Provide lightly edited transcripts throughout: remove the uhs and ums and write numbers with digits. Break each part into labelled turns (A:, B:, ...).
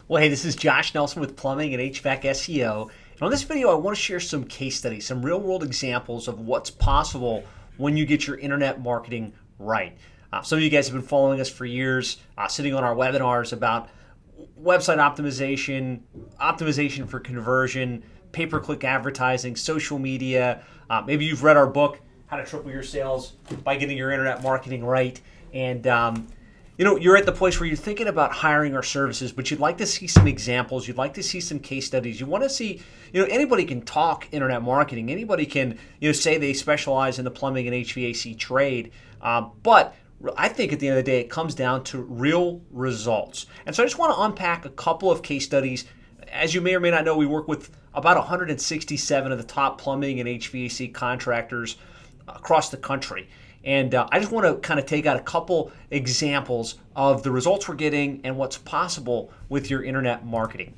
A: Well, hey, this is Josh Nelson with Plumbing and HVAC SEO. And on this video, I want to share some case studies, some real world examples of what's possible when you get your internet marketing right. Some of you guys have been following us for years, sitting on our webinars about website optimization, optimization for conversion, pay-per-click advertising, social media. Maybe you've read our book, How to Triple Your Sales by Getting Your Internet Marketing Right. And you're at the place where you're thinking about hiring our services, but you'd like to see some examples. You'd like to see some case studies. You want to see, anybody can talk internet marketing. Anybody can, say they specialize in the plumbing and HVAC trade. But I think at the end of the day, it comes down to real results. And so I just want to unpack a couple of case studies. As you may or may not know, we work with about 167 of the top plumbing and HVAC contractors across the country. And I just want to kind of take out a couple examples of the results we're getting and what's possible with your internet marketing.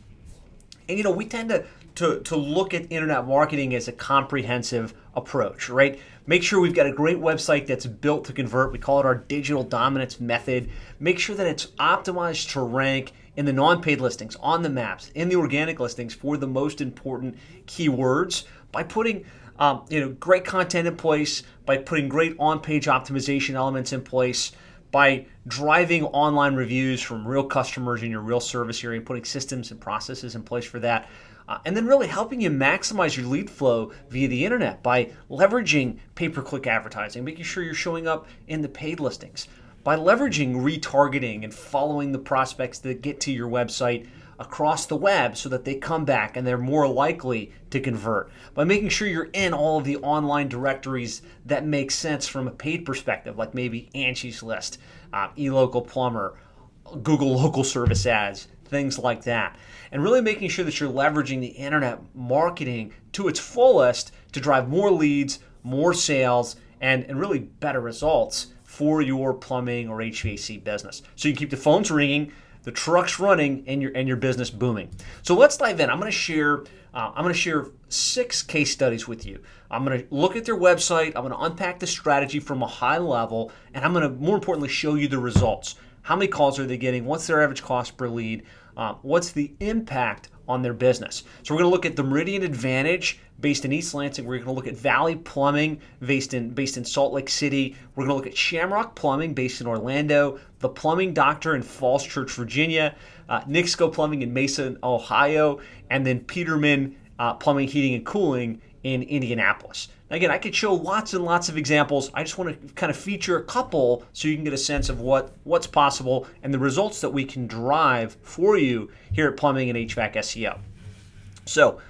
A: And we tend to look at internet marketing as a comprehensive approach, right? Make sure we've got a great website that's built to convert. We call it our digital dominance method. Make sure that it's optimized to rank in the non-paid listings, on the maps, in the organic listings for the most important keywords by putting great content in place, by putting great on-page optimization elements in place, by driving online reviews from real customers in your real service area, putting systems and processes in place for that, and then really helping you maximize your lead flow via the internet by leveraging pay-per-click advertising, making sure you're showing up in the paid listings, by leveraging retargeting and following the prospects that get to your website across the web so that they come back and they're more likely to convert, by making sure you're in all of the online directories that make sense from a paid perspective, like maybe Angie's List, eLocal Plumber, Google Local Service Ads, things like that. And really making sure that you're leveraging the internet marketing to its fullest to drive more leads, more sales, and really better results for your plumbing or HVAC business. So you can keep the phones ringing, the truck's running, and your business booming. So let's dive in. I'm going to share 6 case studies with you. I'm going to look at their website. I'm going to unpack the strategy from a high level, and I'm going to, more importantly, show you the results. How many calls are they getting? What's their average cost per lead? What's the impact on their business? So we're going to look at the Meridian Advantage based in East Lansing. We're going to look at Valley Plumbing based in Salt Lake City. We're going to look at Shamrock Plumbing based in Orlando, The Plumbing Doctor in Falls Church, Virginia, Nixco Plumbing in Mason, Ohio, and then Peterman Plumbing, Heating, and Cooling in Indianapolis. Now, again, I could show lots and lots of examples. I just want to kind of feature a couple so you can get a sense of what's possible and the results that we can drive for you here at Plumbing and HVAC SEO. So,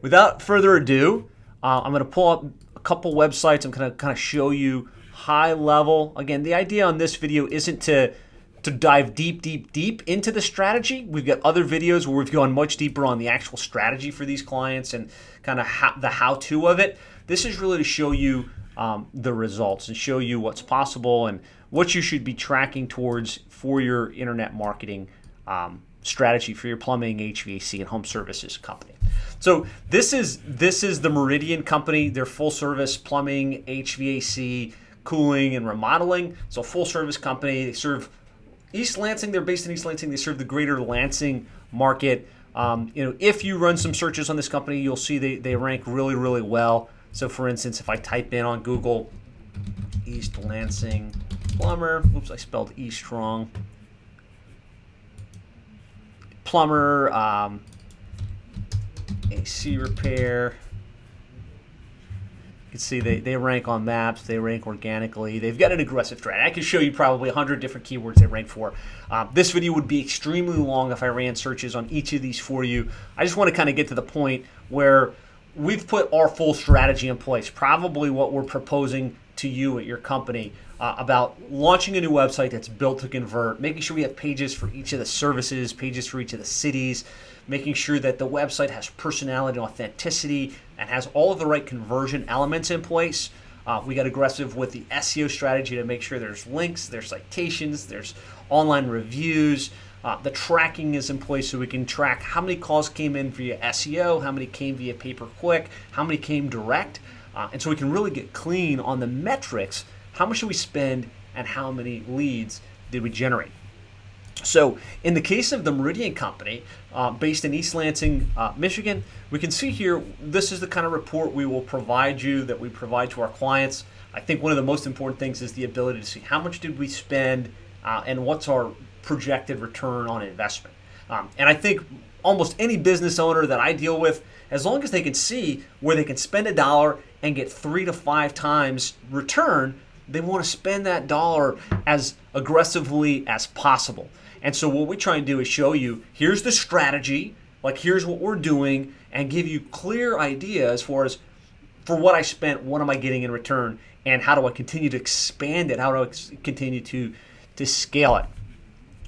A: without further ado, I'm going to pull up a couple websites. I'm going to kind of show you high level. Again, the idea on this video isn't to dive deep into the strategy. We've got other videos where we've gone much deeper on the actual strategy for these clients and kind of the how-to of it. This is really to show you the results and show you what's possible and what you should be tracking towards for your internet marketing strategy for your plumbing, HVAC, and home services company. So this is the Meridian company. They're full service plumbing, HVAC, cooling, and remodeling. So full service company. They serve East Lansing. They're based in East Lansing. They serve the greater Lansing market. If you run some searches on this company, you'll see they rank really, really well. So for instance, if I type in on Google, East Lansing plumber, oops, I spelled East wrong. Plumber, AC repair. You can see they rank on maps, they rank organically. They've got an aggressive strategy. I could show you probably 100 different keywords they rank for. This video would be extremely long if I ran searches on each of these for you. I just want to kind of get to the point where we've put our full strategy in place, probably what we're proposing to you at your company about launching a new website that's built to convert, making sure we have pages for each of the services, pages for each of the cities, making sure that the website has personality and authenticity and has all of the right conversion elements in place. We got aggressive with the SEO strategy to make sure there's links, there's citations, there's online reviews. The tracking is in place so we can track how many calls came in via SEO, how many came via pay-per-click, how many came direct. And so we can really get clean on the metrics. How much did we spend and how many leads did we generate? So in the case of the Meridian Company, based in East Lansing, Michigan, we can see here, this is the kind of report we will provide you, that we provide to our clients. I think one of the most important things is the ability to see how much did we spend and what's our projected return on investment. And I think almost any business owner that I deal with, as long as they can see where they can spend a dollar and get 3 to 5 times return, they want to spend that dollar as aggressively as possible. And so what we try and do is show you, here's the strategy, like here's what we're doing, and give you clear idea as far as, for what I spent, what am I getting in return, and how do I continue to expand it, how do I continue to scale it.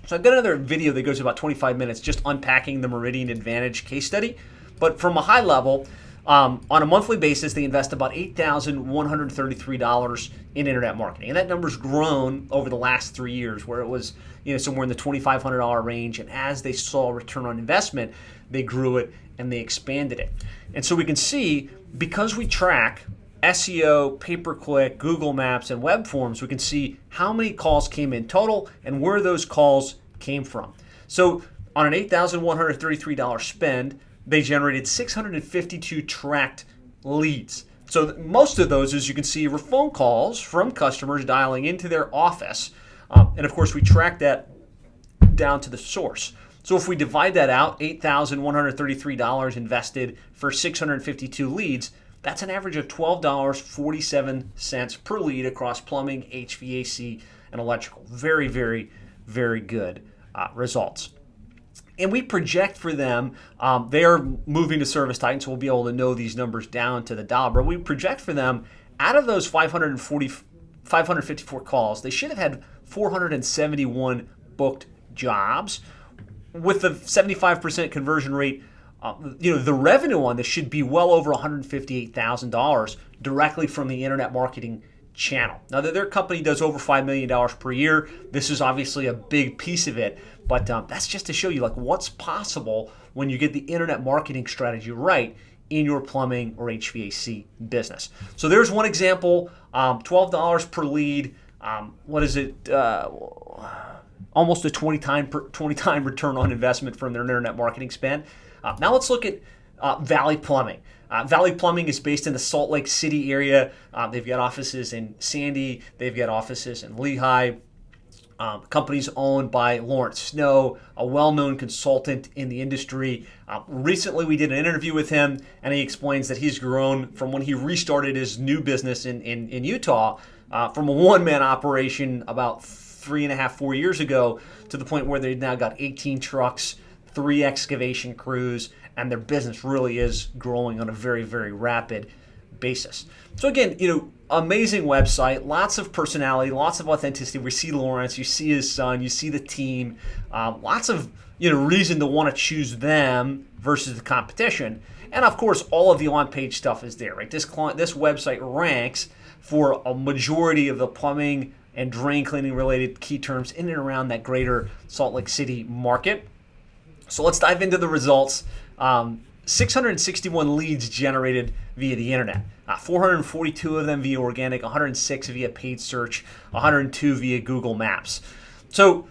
A: So I've got another video that goes about 25 minutes just unpacking the Meridian Advantage case study. But from a high level, on a monthly basis, they invest about $8,133 in internet marketing. And that number's grown over the last 3 years, where it was somewhere in the $2,500 range. And as they saw return on investment, they grew it and they expanded it. And so we can see, because we track SEO, pay-per-click, Google Maps, and web forms, we can see how many calls came in total and where those calls came from. So on an $8,133 spend, they generated 652 tracked leads. So most of those, as you can see, were phone calls from customers dialing into their office. And of course, we track that down to the source. So if we divide that out, $8,133 invested for 652 leads, that's an average of $12.47 per lead across plumbing, HVAC, and electrical. Very, very, very good results. And we project for them, they are moving to ServiceTitan, so we'll be able to know these numbers down to the dollar. But we project for them, out of those 554 calls, they should have had 471 booked jobs. With the 75% conversion rate, the revenue on this should be well over $158,000 directly from the internet marketing channel. Now, their company does over $5 million per year. This is obviously a big piece of it, but that's just to show you like what's possible when you get the internet marketing strategy right in your plumbing or HVAC business. So there's one example, $12 per lead. What is it? Almost a 20 time return on investment from their internet marketing spend. Now let's look at Valley Plumbing. Valley Plumbing is based in the Salt Lake City area. They've got offices in Sandy. They've got offices in Lehigh. Company's owned by Lawrence Snow, a well-known consultant in the industry. Recently, we did an interview with him, and he explains that he's grown from when he restarted his new business in Utah from a one-man operation about 3.5-4 years ago to the point where they've now got 18 trucks, 3 excavation crews, and their business really is growing on a very, very rapid basis. So again, amazing website, lots of personality, lots of authenticity. We see Lawrence, you see his son, you see the team, lots of reason to want to choose them versus the competition. And of course, all of the on-page stuff is there, right? This website ranks for a majority of the plumbing and drain cleaning related key terms in and around that greater Salt Lake City market. So let's dive into the results. 661 leads generated via the internet. 442 of them via organic, 106 via paid search, 102 via Google Maps. So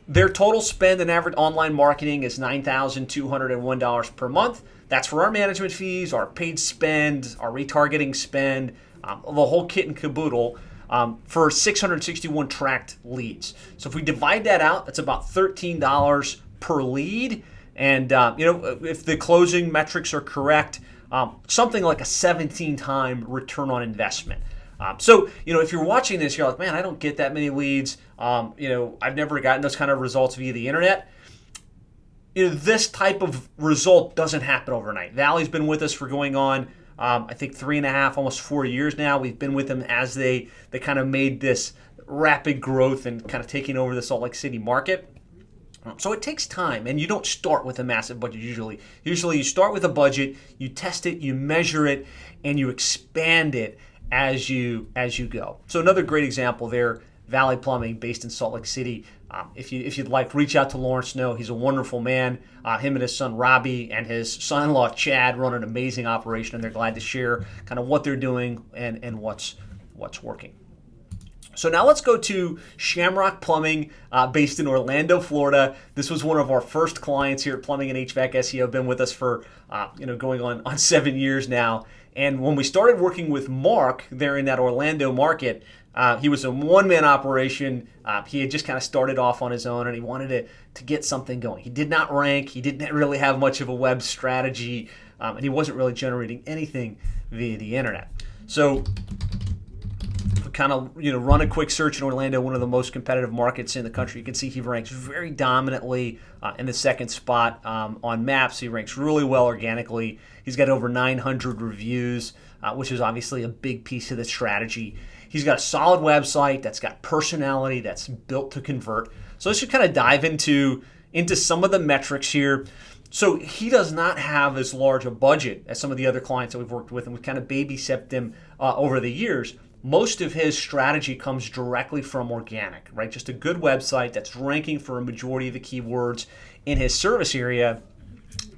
A: their total spend in average online marketing is $9,201 per month. That's for our management fees, our paid spend, our retargeting spend, the whole kit and caboodle. For 661 tracked leads. So if we divide that out, that's about $13 per lead. And if the closing metrics are correct, something like a 17-time return on investment. So if you're watching this, you're like, man, I don't get that many leads. I've never gotten those kind of results via the internet. This type of result doesn't happen overnight. Valley's been with us for going on I think 3.5, almost 4 years now. We've been with them as they kind of made this rapid growth and kind of taking over the Salt Lake City market. So it takes time, and you don't start with a massive budget usually. Usually you start with a budget, you test it, you measure it, and you expand it as you go. So another great example there, Valley Plumbing, based in Salt Lake City. If you'd like, reach out to Lawrence Snow. He's a wonderful man. Him and his son Robbie and his son-in-law Chad run an amazing operation, and they're glad to share kind of what they're doing and what's working. So now let's go to Shamrock Plumbing, based in Orlando, Florida. This was one of our first clients here at Plumbing and HVAC SEO. Been with us for going on 7 years now. And when we started working with Mark there in that Orlando market, he was a one-man operation. He had just kind of started off on his own, and he wanted to get something going. He did not rank. He didn't really have much of a web strategy, and he wasn't really generating anything via the internet. So kind of run a quick search in Orlando, one of the most competitive markets in the country. You can see he ranks very dominantly in the second spot on maps. He ranks really well organically. He's got over 900 reviews, which is obviously a big piece of the strategy. He's got a solid website that's got personality, that's built to convert. So let's just kind of dive into some of the metrics here. So he does not have as large a budget as some of the other clients that we've worked with, and we've kind of babysat them over the years. Most of his strategy comes directly from organic, right? Just a good website that's ranking for a majority of the keywords in his service area.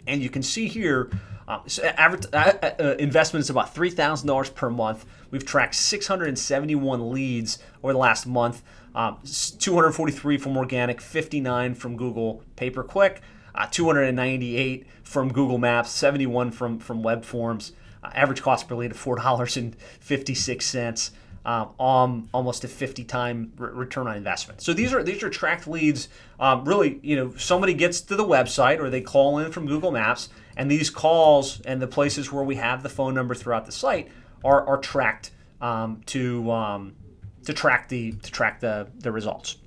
A: And you can see here, investment is about $3,000 per month. We've tracked 671 leads over the last month, 243 from organic, 59 from Google pay-per-click, 298 from Google Maps, 71 from web forms. Average cost per lead of $4.56, almost a 50-time return on investment. So these are tracked leads. Really, somebody gets to the website or they call in from Google Maps, and these calls and the places where we have the phone number throughout the site are tracked to track the results.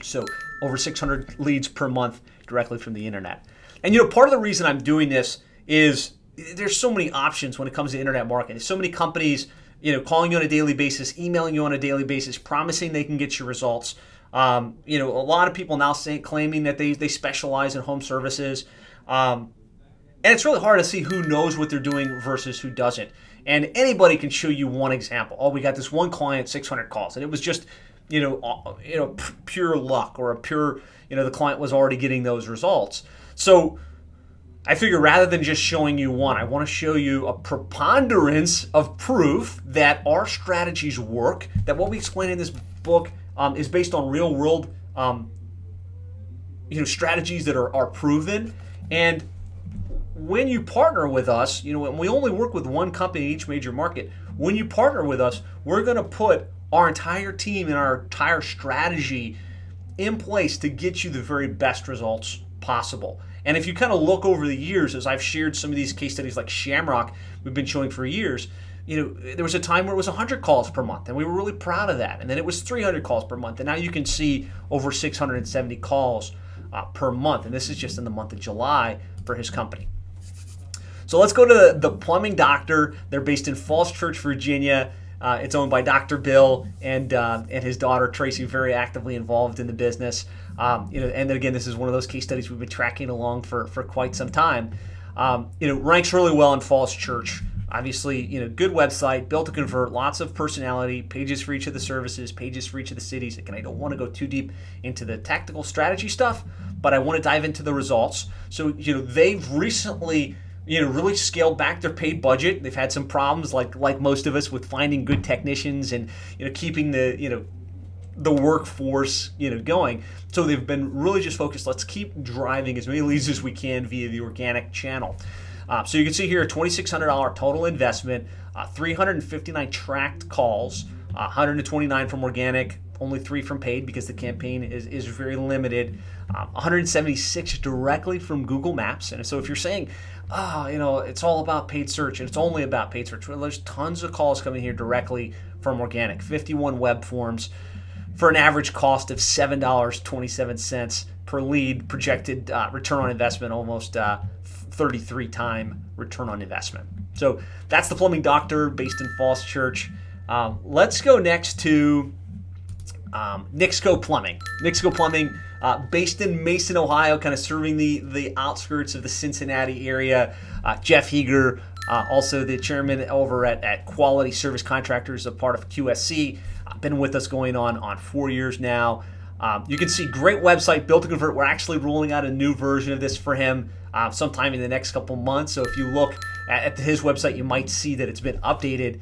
A: So over 600 leads per month directly from the internet. And part of the reason I'm doing this is there's so many options when it comes to internet marketing. There's so many companies, calling you on a daily basis, emailing you on a daily basis, promising they can get you results. A lot of people now claiming that they specialize in home services. And it's really hard to see who knows what they're doing versus who doesn't. And anybody can show you one example. Oh, we got this one client, 600 calls, and it was just, pure luck, or a pure, the client was already getting those results. So I figure rather than just showing you one, I want to show you a preponderance of proof that our strategies work, that what we explain in this book is based on real world strategies that are proven. And when you partner with us, and we only work with one company in each major market, when you partner with us, we're going to put our entire team and our entire strategy in place to get you the very best results possible. And if you kind of look over the years, as I've shared some of these case studies like Shamrock, we've been showing for years, there was a time where it was 100 calls per month, and we were really proud of that. And then it was 300 calls per month, and now you can see over 670 calls per month. And this is just in the month of July for his company. So let's go to the Plumbing Doctor. They're based in Falls Church, Virginia. It's owned by Dr. Bill and his daughter Tracy, very actively involved in the business. And then again, this is one of those case studies we've been tracking along for quite some time. Ranks really well in Falls Church. Obviously, good website, built to convert, lots of personality, pages for each of the services, pages for each of the cities. Again, I don't want to go too deep into the tactical strategy stuff, but I want to dive into the results. So, they've recently really scaled back their paid budget. They've had some problems, like most of us, with finding good technicians and keeping the workforce going. So they've been really just focused. Let's keep driving as many leads as we can via the organic channel. So you can see here a $2,600 total investment, 359 tracked calls, 129 from organic, only 3 from paid because the campaign is very limited, 176 directly from Google Maps. And so if you're saying, it's all about paid search and it's only about paid search, well, there's tons of calls coming here directly from organic, 51 web forms for an average cost of $7.27 per lead, projected return on investment, almost 33-time return on investment. So that's the Plumbing Doctor based in Falls Church. Let's go next to Nixco Plumbing. Nixco Plumbing, based in Mason, Ohio, kind of serving the outskirts of the Cincinnati area. Jeff Heger, also the chairman over at Quality Service Contractors, a part of QSC, been with us going on 4 years now. You can see great website, built to convert. We're actually rolling out a new version of this for him sometime in the next couple months. So if you look at his website, you might see that it's been updated.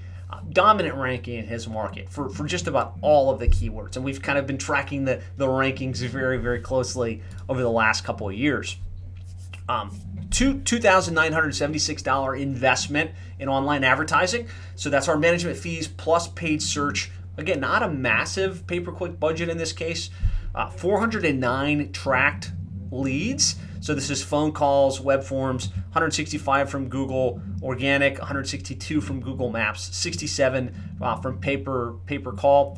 A: dominant ranking in his market for just about all of the keywords. And we've kind of been tracking the rankings very, very closely over the last couple of years. $2,976 investment in online advertising. So that's our management fees plus paid search. Again, not a massive pay-per-click budget in this case. 409 tracked leads. So this is phone calls, web forms, 165 from Google Organic, 162 from Google Maps, 67 from pay-per-click.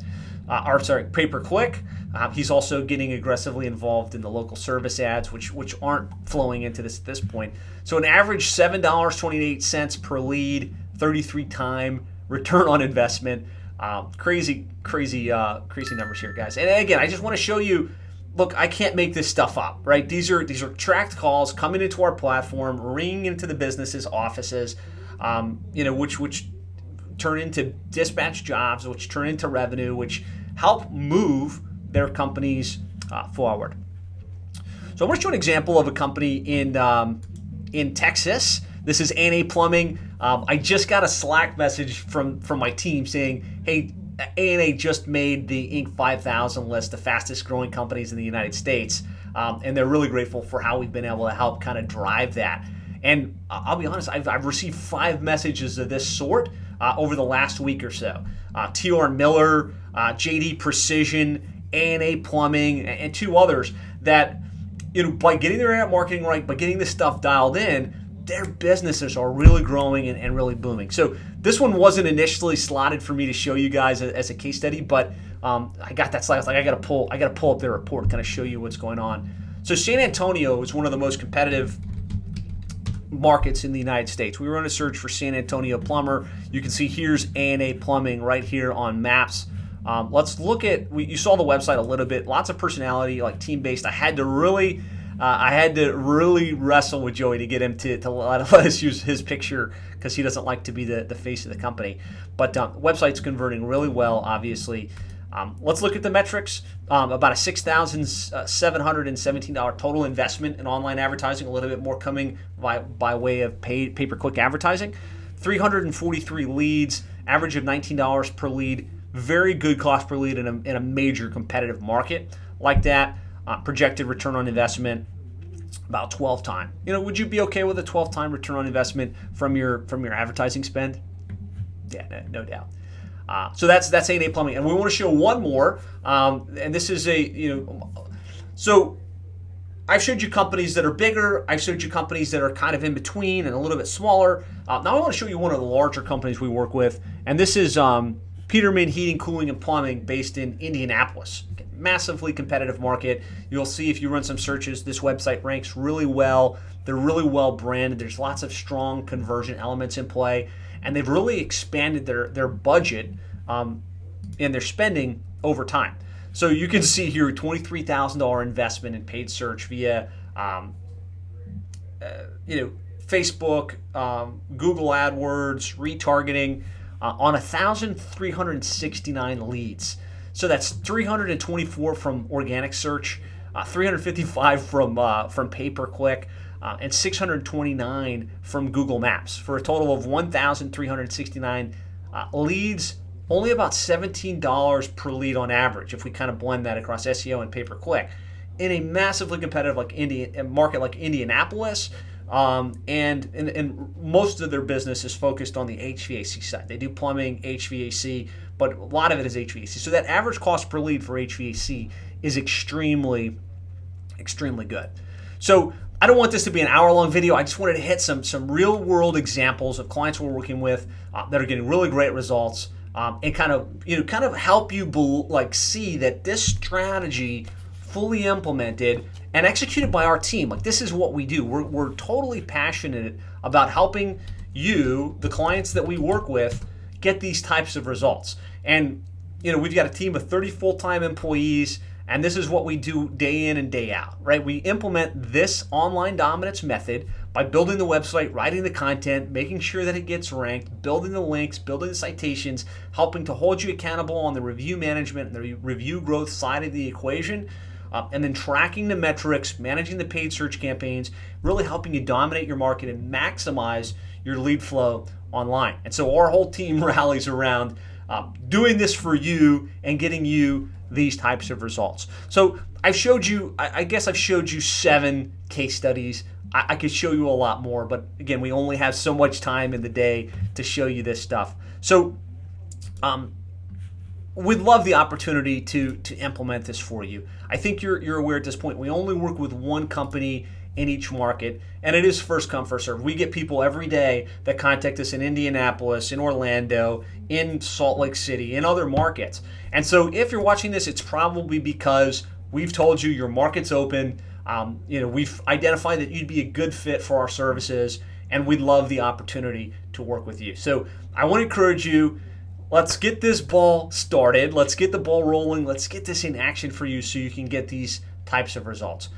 A: He's also getting aggressively involved in the local service ads, which aren't flowing into this at this point. So an average $7.28 per lead, 33-time return on investment. Crazy numbers here, guys. And again, I just want to show you. Look, I can't make this stuff up, right? These are tracked calls coming into our platform, ringing into the businesses' offices, which turn into dispatch jobs, which turn into revenue, which help move their companies forward. So I want to show an example of a company in Texas. This is A&A Plumbing. I just got a Slack message from my team saying, hey, A&A just made the Inc. 5000 list, the fastest growing companies in the United States. And they're really grateful for how we've been able to help kind of drive that. And I'll be honest, I've received 5 messages of this sort over the last week or so. T.R. Miller, JD Precision, A&A Plumbing, and 2 others that, by getting their internet marketing right, by getting this stuff dialed in, their businesses are really growing and really booming. So this one wasn't initially slotted for me to show you guys as a case study, but I got that slide. I was like, I got to pull up their report, kind of show you what's going on. So San Antonio is one of the most competitive markets in the United States. We run a search for San Antonio plumber. You can see here's A&A Plumbing right here on Maps. Let's look at. You saw the website a little bit. Lots of personality, like team-based. I had to really wrestle with Joey to get him to let us use his picture because he doesn't like to be the face of the company. But website's converting really well, obviously. Let's look at the metrics. About a $6,717 total investment in online advertising, a little bit more coming by way of paid pay-per-click advertising. 343 leads, average of $19 per lead. Very good cost per lead in a major competitive market like that. Projected return on investment about 12 time. Would you be okay with a 12 time return on investment from your advertising spend? Yeah, no doubt. So that's A&A Plumbing, and we want to show one more. And this is so I've showed you companies that are bigger. I've showed you companies that are kind of in between and a little bit smaller. Now I want to show you one of the larger companies we work with, and this is Peterman Heating, Cooling, and Plumbing, based in Indianapolis. Massively competitive market. You'll see if you run some searches, this website ranks really well. They're really well branded. There's lots of strong conversion elements in play, and they've really expanded their budget and their spending over time. So you can see here $23,000 investment in paid search via Facebook, Google AdWords, retargeting on 1,369 leads. So that's 324 from organic search, 355 from pay-per-click, and 629 from Google Maps, for a total of 1,369 leads. Only about $17 per lead on average if we kind of blend that across SEO and pay-per-click in a massively competitive market like Indianapolis. And most of their business is focused on the HVAC side. They do plumbing, HVAC, but a lot of it is HVAC. So that average cost per lead for HVAC is extremely, extremely good. So I don't want this to be an hour-long video. I just wanted to hit some real-world examples of clients we're working with that are getting really great results, and kind of help you see that this strategy fully implemented and executed by our team. Like, this is what we do. We're totally passionate about helping you, the clients that we work with, get these types of results. And we've got a team of 30 full-time employees, and this is what we do day in and day out, right? We implement this online dominance method by building the website, writing the content, making sure that it gets ranked, building the links, building the citations, helping to hold you accountable on the review management and the review growth side of the equation. and then tracking the metrics, managing the paid search campaigns, really helping you dominate your market and maximize your lead flow online. And so our whole team rallies around doing this for you and getting you these types of results. So I've showed you, I guess I've showed you 7 case studies. I could show you a lot more, but again, we only have so much time in the day to show you this stuff. So we'd love the opportunity to implement this for you. I think you're aware at this point, we only work with one company in each market, and it is first come, first serve. We get people every day that contact us in Indianapolis, in Orlando, in Salt Lake City, in other markets. And so if you're watching this, it's probably because we've told you your market's open. We've identified that you'd be a good fit for our services, and we'd love the opportunity to work with you. So I want to encourage you, let's get this ball started. Let's get the ball rolling. Let's get this in action for you so you can get these types of results.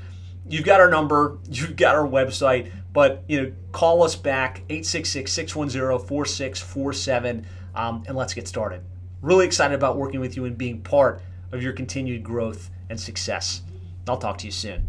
A: You've got our number, you've got our website, but call us back, 866-610-4647, and let's get started. Really excited about working with you and being part of your continued growth and success. I'll talk to you soon.